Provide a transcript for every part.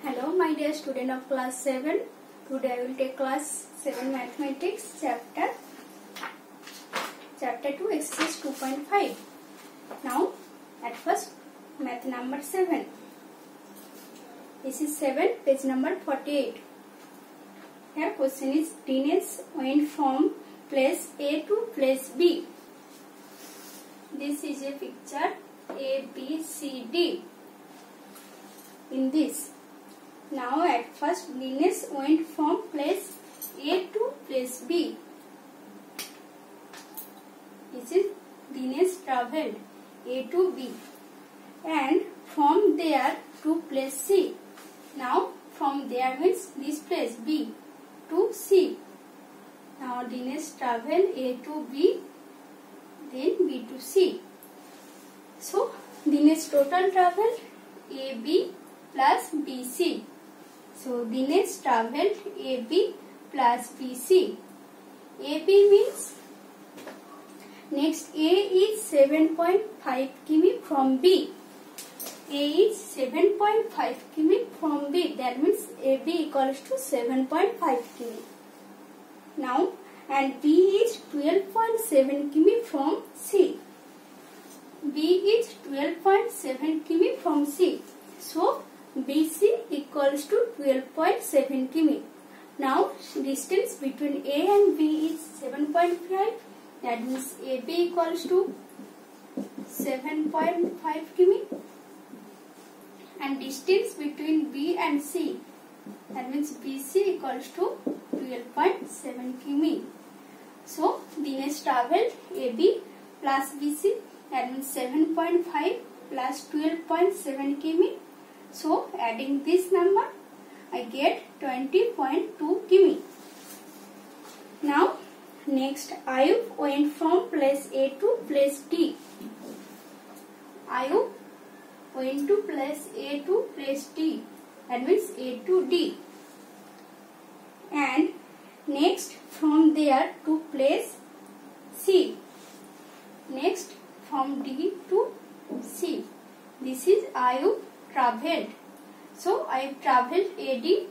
Hello, my dear student of class 7. Today I will take class 7 mathematics chapter 2 exercise 2.5. Now at first math number 7. This is 7, page number 48. Here question is Dinesh went from place A to place B. This is a picture A, B, C, D. In this, now at first Dinesh went from place A to place B. This is Dinesh travelled A to B and from there to place C. Now from there means this place B to C. Now Dinesh travelled A to B, then B to C. So Dinesh total travelled AB plus BC. So Dinesh travelled AB plus BC. AB means next A is 7.5 km from B. A is 7.5 km from B. That means AB equals to 7.5 km. Now and B is 12.7 km from C. B is 12.7 km from C. So BC equals to 12.7 km. Now distance between A and B is 7.5. That means AB equals to 7.5 km. And distance between B and C, that means BC equals to 12.7 km. So Dinesh travelled AB plus BC, that means 7.5 plus 12.7 km. So adding this number, I get 20.2 km. Now next, Ayub went from place A to place D. Ayub went to place A to place D. That means A to D. And next from there to place C. Next from D to C. This is Ayub travelled. So Ayub travelled AD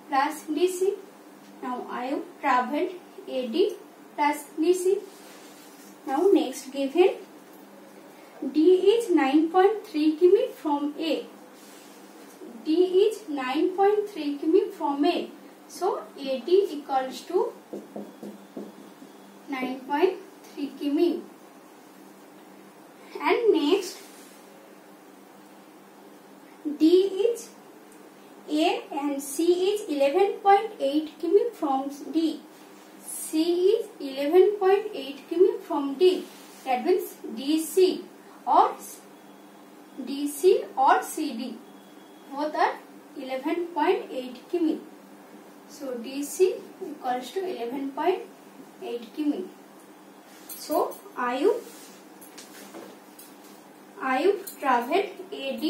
plus DC. Now Ayub travelled AD plus DC. Now next given D is 9.3 km from A. D is 9.3 km from A. So AD equals to 9.3 km. And next D is A and C is 11.8 km from D. C is 11.8 km from D. That means DC or CD. Both are 11.8 km. So DC equals to 11.8 km. So Ayub travelled AD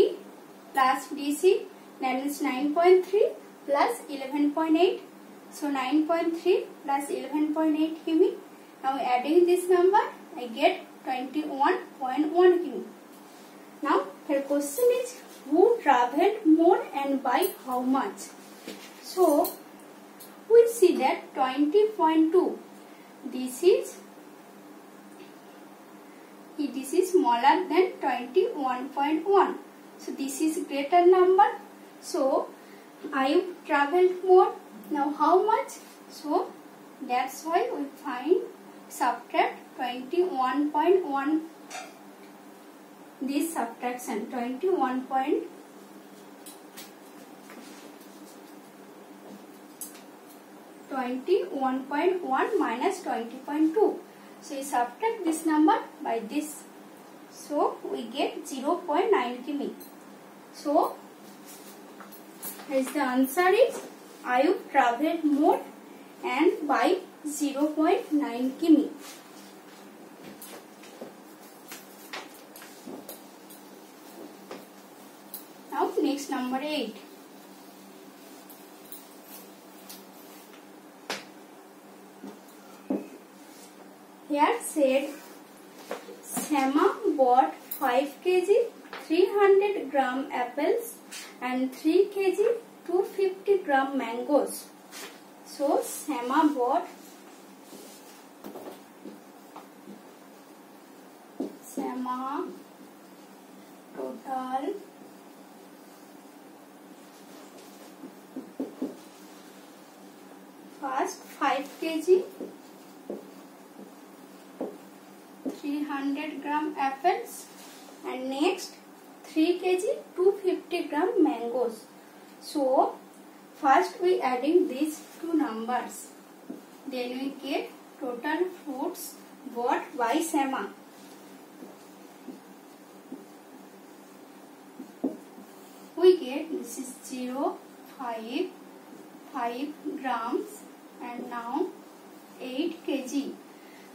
plus DC, that means 9.3 plus 11.8. So 9.3 plus 11.8 km. Now adding this number, I get 21.1 km. Now her question is who travelled more and by how much? So we see that 20.2. This is smaller than 21.1. So this is greater number. So I travelled more. Now how much? So that's why we subtract 21.1. This subtraction 21.1 minus 20.2. So we subtract this number by this. So we get 0.9 km. So as the answer is Ayub travelled more and by 0.9 km. Now next number 8. Here said Shama bought 5 kg 300 gram apples and 3 kg 250 gram mangoes. So Shama bought total first 5 kg 300 gram apples and next 3 kg 250 gram mangoes. So first we adding these two numbers, then we get total fruits bought by Shama. We get this is 0.5 grams and now 8 kg.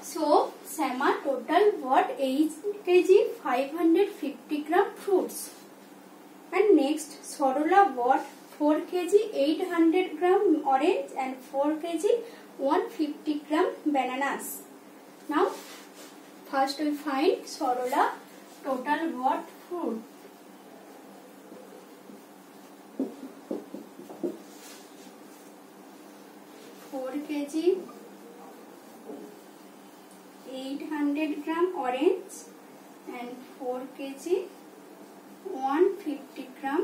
So Shama total bought 8 kg 550 gram fruits. And next Sarula bought 4 kg 800 gram orange and 4 kg 150 gram bananas. Now first we find Sarula total bought fruit. kg 800 gram orange and 4 kg 150 gram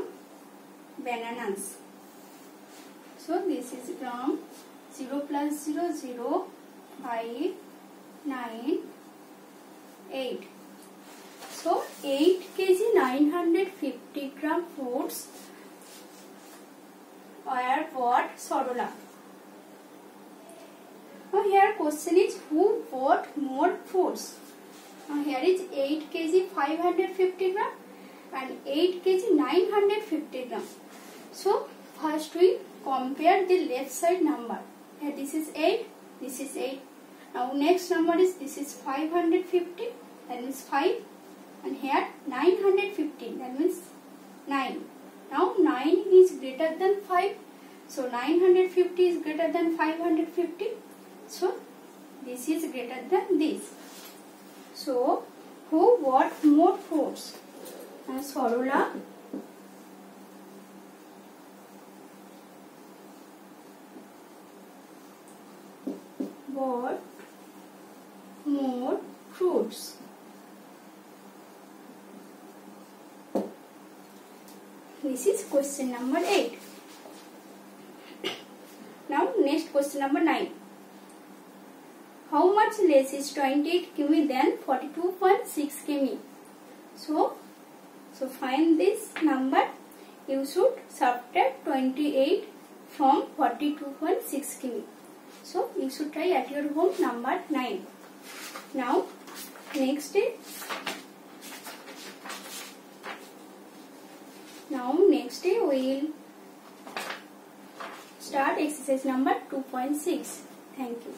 bananas. So this is gram 0 plus 0 0 5 9 8. So 8 kg 950 gram fruits were bought Sarula. Now here question is who bought more fruits. Now here is 8 kg 550 gram and 8 kg 950 gram. So first we compare the left side number. Here this is 8, this is 8. Now next number is this is 550, that means 5, and here 950, that means 9. Now 9 is greater than 5, so 950 is greater than 550. So this is greater than this. So who bought more fruits? Sarula bought more fruits. This is question number 8. Now next question number 9. How much less is 28 kg than 42.6 kg? So find this number. You should subtract 28 from 42.6 kg. So you should try at your home number 9. Now next day. We will start exercise number 2.6. Thank you.